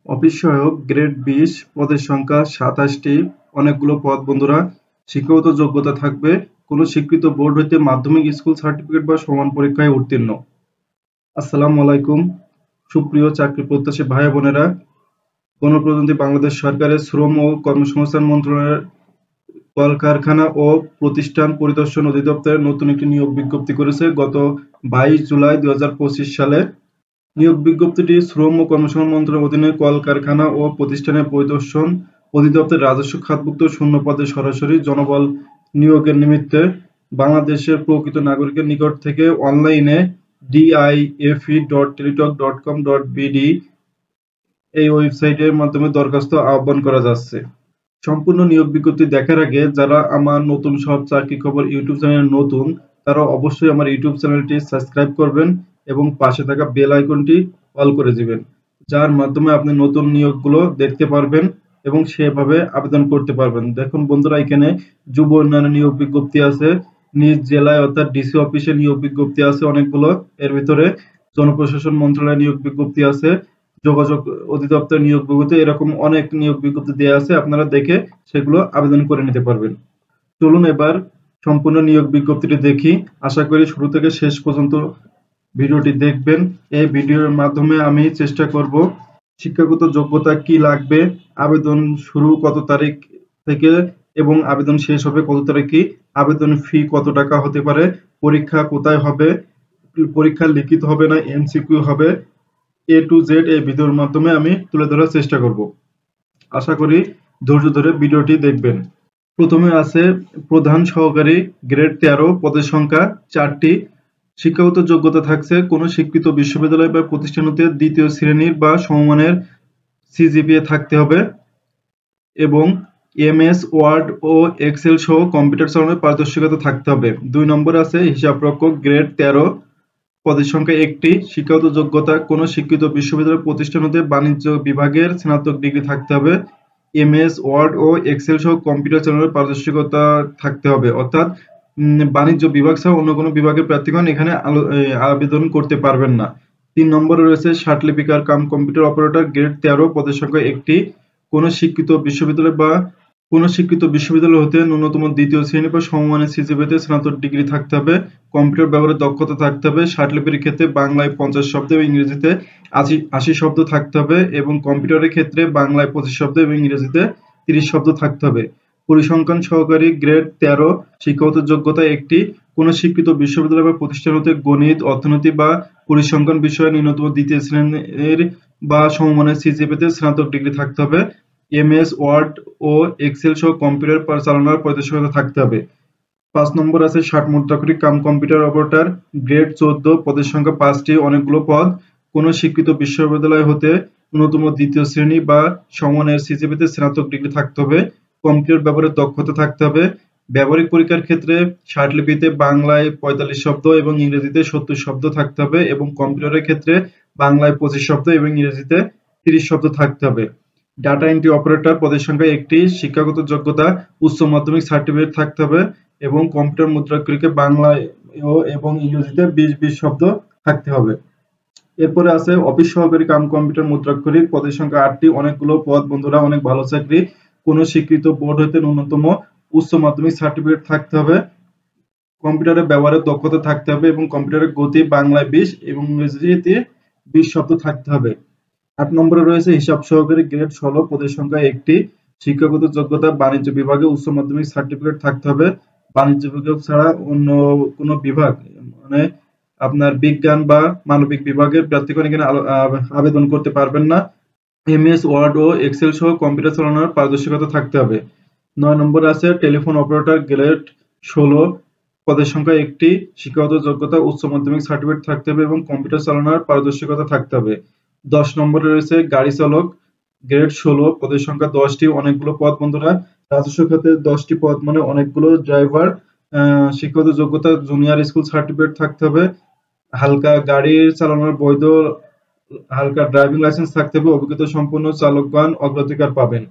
Office সহায়ক grade 20 পদের সংখ্যা ২৭টি। অনেকগুলো পদ বন্ধুরা। শিক্ষাগত যোগ্যতা থাকবে কোনো স্বীকৃত বোর্ড হইতে মাধ্যমিক স্কুল সার্টিফিকেট বা সমান পরীক্ষায় উত্তীর্ণ। আসসালামু আলাইকুম সুপ্রিয় চাকরি প্রত্যাশী ভাই বোনেরা। গণপ্রজাতন্ত্রী বাংলাদেশ সরকারের শ্রম ও কর্মসংস্থান মন্ত্রণালয়ের কলকারখানা ও প্রতিষ্ঠান পরিদর্শন অধিদপ্তরের নতুন একটি নিয়োগ বিজ্ঞপ্তি করেছে গত ২২ জুলাই ২০২৫ সালে। নিয়োগ বিজ্ঞপ্তিটি শ্রম ও কর্মসংস্থান মন্ত্রণালয়ের অধীনে কলকারখানা ও প্রতিষ্ঠানের পরিদর্শন অধিদপ্তরের রাজস্ব খাতভুক্ত শূন্য পদে সরাসরি জনবল নিয়োগের নিমিত্তে বাংলাদেশের প্রকৃত নাগরিকের নিকট থেকে অনলাইনে dife.teletalk.com.bd এই ওয়েবসাইটের মাধ্যমে দরখাস্ত আহ্বান করা যাচ্ছে। সম্পূর্ণ নিয়োগ বিজ্ঞপ্তি দেখার আগে যারা আমার নতুন সব চাকরি খবর ইউটিউব চ্যানেলে নতুন তারা অবশ্যই আমার ইউটিউব চ্যানেলটি সাবস্ক্রাইব করবেন এবং পাশে থাকা বেল আইকনটি অল করে দিবেন, যার মাধ্যমে আপনি নতুন নিয়োগগুলো দেখতে পারবেন এবং সেভাবে আবেদন করতে পারবেন। দেখুন বন্ধুরা, এখানে যুব উন্নয়ন নিয়োগ বিজ্ঞপ্তি আছে, নিজ জেলায় অর্থাৎ ডিসি অফিসে নিয়োগ বিজ্ঞপ্তি আছে অনেকগুলো, এর ভিতরে জনপ্রশাসন মন্ত্রণালয়ের নিয়োগ বিজ্ঞপ্তি আছে, যোগাযোগ অধিদপ্তর নিয়োগ বিজ্ঞপ্তি, এরকম অনেক নিয়োগ বিজ্ঞপ্তি দেওয়া আছে, আপনারা দেখে সেগুলো আবেদন করে নিতে পারবেন। চলুন এবার সম্পূর্ণ নিয়োগ বিজ্ঞপ্তিটি দেখি। আশা করি শুরু থেকে শেষ পর্যন্ত ভিডিওটি দেখবেন। এই ভিডিওর মাধ্যমে আমি চেষ্টা করব শিক্ষাগত যোগ্যতা কি লাগবে, আবেদন শুরু কত তারিখ থেকে এবং আবেদন শেষ হবে কত তারিখে, আবেদন ফি কত টাকা হতে পারে, পরীক্ষা কোথায় হবে, পরীক্ষা লিখিত হবে না এমসিকিউ হবে, এ টু জেড এই ভিডিওর মাধ্যমে আমি তুলে ধরার চেষ্টা করব। আশা করি ধৈর্য ধরে ভিডিওটি দেখবেন। প্রথমে আছে প্রধান সহকারী গ্রেড 13 পদের সংখ্যা 4টি। শিক্ষাগত যোগ্যতা থাকছে কোনো স্বীকৃত বিশ্ববিদ্যালয় বা প্রতিষ্ঠান হতে দ্বিতীয় শ্রেণীর বা সমমানের সিজিপিএ থাকতে হবে এবং এমএস ওয়ার্ড ও এক্সেল সহ কম্পিউটার চালানোর পারদর্শিতা থাকতে হবে। 2 নম্বরে আছে হিসাবরক্ষক গ্রেড 13 পদের সংখ্যা 1টি। শিক্ষাগত যোগ্যতা কোনো স্বীকৃত বিশ্ববিদ্যালয় প্রতিষ্ঠান হতে বাণিজ্য বিভাগের স্নাতক ডিগ্রি থাকতে হবে। এমএস ওয়ার্ড ও এক্সেল সহ কম্পিউটার চালানোর পারদর্শিতা থাকতে হবে, অর্থাৎ বাণিজ্য বিভাগ ছাড়া অন্য কোনো বিভাগের প্রার্থীগণ এখানে আবেদন করতে পারবেন না। 3 নম্বরে রয়েছে ষাটলিপিকার কাম কম্পিউটার অপারেটর গ্রেড 13 পদের সংখ্যা 1টি। কোনো স্বীকৃত বিশ্ববিদ্যালয় হতে ন্যূনতম দ্বিতীয় শ্রেণী বা সমমানের সিজিপিএতে স্নাতক ডিগ্রি থাকতে হবে। কম্পিউটার ব্যবহারের দক্ষতা থাকতে হবে। ষাটলিপির ক্ষেত্রে বাংলায় 50 শব্দ এবং ইংরেজিতে 80 শব্দ থাকতে হবে এবং কম্পিউটারের ক্ষেত্রে বাংলায় 25 শব্দ এবং ইংরেজিতে 30 শব্দ থাকতে হবে। পরিসংখ্যান সহকারী গ্রেড 13 শিক্ষাগত যোগ্যতা 1টি। কোনো স্বীকৃত বিশ্ববিদ্যালয় বা প্রতিষ্ঠান হতে গণিত, অর্থনীতি বা পরিসংখ্যান বিষয়ে ন্যূনতম দ্বিতীয় শ্রেণীর বা সমমানের সিজিপিএতে স্নাতক ডিগ্রি থাকতে হবে। এমএস ওয়ার্ড ও এক্সেল সহ কম্পিউটার চালানোর পারদর্শিতা থাকতে হবে। 5 নম্বর আছে ষাট মুদ্রাক্ষরিক কাম কম্পিউটার অপারেটর গ্রেড 14 পদের সংখ্যা 5টি। অনেকগুলো পদ। কোনো স্বীকৃত বিশ্ববিদ্যালয় হতে ন্যূনতম দ্বিতীয় শ্রেণী বা সমমানের সিজিপিএতে স্নাতক ডিগ্রি থাকতে হবে। কম্পিউটার ব্যবহারের দক্ষতা থাকতে হবে। ব্যবহারিক পরীক্ষার ক্ষেত্রে ষাটলিপিতে বাংলায় 45 শব্দ এবং ইংরেজিতে 70 শব্দ থাকতে হবে এবং কম্পিউটারের ক্ষেত্রে বাংলায় 25 শব্দ এবং ইংরেজিতে 30 শব্দ থাকতে হবে। ডাটা এন্ট্রি অপারেটর পদের সংখ্যা 1টি। শিক্ষাগত যোগ্যতা উচ্চ মাধ্যমিক সার্টিফিকেট থাকতে হবে এবং কম্পিউটার মুদ্রাক্ষরিকে বাংলায় এবং ইংরেজিতে 20 শব্দ থাকতে হবে। এরপরে আছে অফিস সহকারী কাম কম্পিউটার মুদ্রাক্ষরিক পদের সংখ্যা 8টি। অনেকগুলো পদ বন্ধুরা, অনেক ভালো চাকরি। কোনো স্বীকৃত বোর্ড হতে ন্যূনতম উচ্চ মাধ্যমিক সার্টিফিকেট থাকতে হবে। কম্পিউটারের ব্যবহারের দক্ষতা থাকতে হবে এবং কম্পিউটারের গতি বাংলায় 20 এবং ইংরেজিতে 20 শব্দ থাকতে হবে। 8 নম্বরে রয়েছে হিসাব সহকারী গ্রেড 16 পদের সংখ্যা 1টি। শিক্ষাগত যোগ্যতা বাণিজ্য বিভাগে উচ্চ মাধ্যমিক সার্টিফিকেট থাকতে হবে। বাণিজ্য বিভাগ ছাড়া অন্য কোনো বিভাগ মানে আপনার বিজ্ঞান বা মানবিক বিভাগের প্রার্থীগণ এখানে আবেদন করতে পারবেন না। এমএস ওয়ার্ড ও এক্সেল সহ কম্পিউটার চালানোর পারদর্শিতা থাকতে হবে। 9 নম্বরে আছে টেলিফোন অপারেটর গ্রেড 16 পদের সংখ্যা 1টি। শিক্ষাগত যোগ্যতা উচ্চ মাধ্যমিক সার্টিফিকেট থাকতে হবে এবং কম্পিউটার চালানোর পারদর্শিতা থাকতে হবে। 10 নম্বরে রয়েছে গাড়ি চালক গ্রেড 16 পদের সংখ্যা 10টি। অনেকগুলো পদ বন্ধুরা, রাজস্ব খাতে 10টি পদ মানে অনেকগুলো ড্রাইভার। শিক্ষাগত যোগ্যতা জুনিয়র স্কুল সার্টিফিকেট থাকতে হবে। হালকা গাড়ি চালানোর বৈধ হালকা ড্রাইভিং লাইসেন্স থাকতে হবে। অভিজ্ঞতা সম্পন্ন চালকগণ অগ্রাধিকার পাবেন।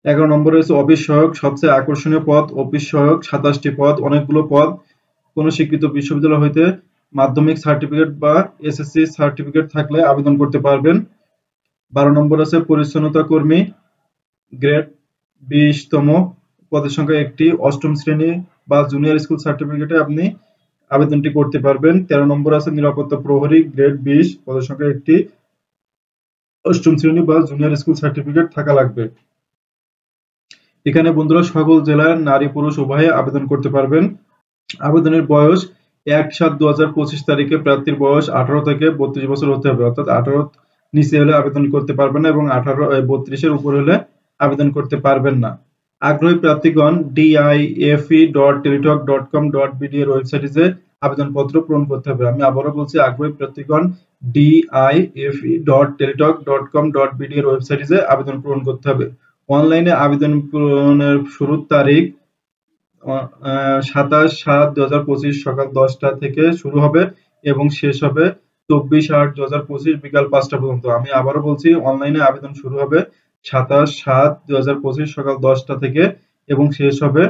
11 নম্বরে রয়েছে অফিস সহায়ক সবচেয়ে আকর্ষণীয় পদ অফিস সহায়ক 27টি পদ। অনেকগুলো পদ। কোনো স্বীকৃত বিশ্ববিদ্যালয় হইতে মাধ্যমিক সার্টিফিকেট বা এসএসসি সার্টিফিকেট থাকলে আবেদন করতে পারবেন। 12 নম্বর আছে পরিচ্ছন্নতা কর্মী, গ্রেড 20তম, পদের সংখ্যা 1টি, 8ম শ্রেণী বা জুনিয়র স্কুল সার্টিফিকেটে আপনি আবেদনটি করতে পারবেন। 13 নম্বর আছে নিরাপত্তা প্রহরী, গ্রেড 20, পদের সংখ্যা 1টি, 8ম শ্রেণী বা জুনিয়র স্কুল সার্টিফিকেট থাকা লাগবে। এখানে বন্ধুরা সকল জেলার নারী পুরুষ উভয়ে আবেদন করতে পারবেন। আবেদনের বয়স 1/7/2025 তারিখে প্রার্থীর বয়স 18 থেকে 32 বছর হতে হবে, অর্থাৎ 18 নিচে হলে আবেদন করতে পারবেন না এবং 32 এর উপর হলে আবেদন করতে পারবেন না। আগ্রহী প্রার্থীগণ dife.teletalk.com.bd এর ওয়েবসাইটে আবেদনপত্র পূরণ করতে হবে। আমি আবারও বলছি, আগ্রহী প্রার্থীগণ dife.teletalk.com.bd এর ওয়েবসাইটে আবেদন পূরণ করতে হবে। অনলাইনে আবেদন পূরণের শুরুর তারিখ 27/7/2025 সকাল 10টা থেকে শুরু হবে এবং শেষ হবে 24/8/2025 বিকাল 5টা পর্যন্ত। আমি আবারও বলছি, অনলাইনে আবেদন শুরু হবে 27/7/2025 সকাল 10টা থেকে এবং শেষ হবে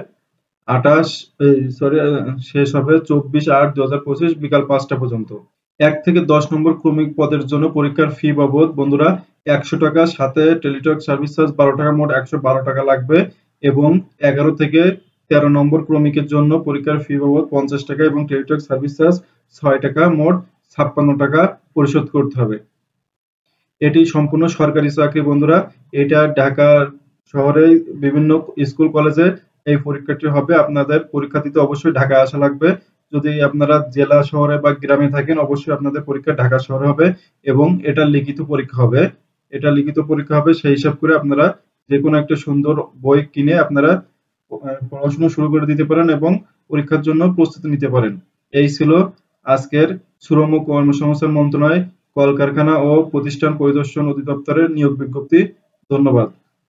24/8/2025 বিকাল 5টা পর্যন্ত। 1 থেকে 10 নম্বর ক্রমিক পদের জন্য পরীক্ষার ফি বাবদ বন্ধুরা 100 টাকা, সাথে টেলিটক সার্ভিস চার্জ 12 টাকা, মোট 112 টাকা লাগবে এবং 11 থেকে 13 নম্বর ক্রমিকের জন্য পরীক্ষার ফি বাবদ 50 টাকা এবং টেলিটক সার্ভিস চার্জ 6 টাকা, মোট 56 টাকা পরিশোধ করতে হবে। এটি সম্পূর্ণ সরকারি চাকরি বন্ধুরা। এটা ঢাকা শহরে বিভিন্ন স্কুল কলেজে এই পরীক্ষাটি হবে। আপনাদের পরীক্ষা দিতে অবশ্যই ঢাকায় আসা লাগবে। যদি আপনারা জেলা শহরে বা গ্রামে থাকেন, অবশ্যই আপনাদের পরীক্ষা ঢাকা শহরে হবে এবং এটা লিখিত পরীক্ষা হবে। সেই হিসাব করে আপনারা যে কোনো একটা সুন্দর বই কিনে আপনারা পড়াশোনা শুরু করে দিতে পারেন এবং পরীক্ষার জন্য প্রস্তুতি নিতে পারেন। এই ছিল আজকের শ্রম ও কর্মসংস্থান মন্ত্রণালয় কলকারখানা ও প্রতিষ্ঠান পরিদর্শন অধিদপ্তরের নিয়োগ বিজ্ঞপ্তি। ধন্যবাদ।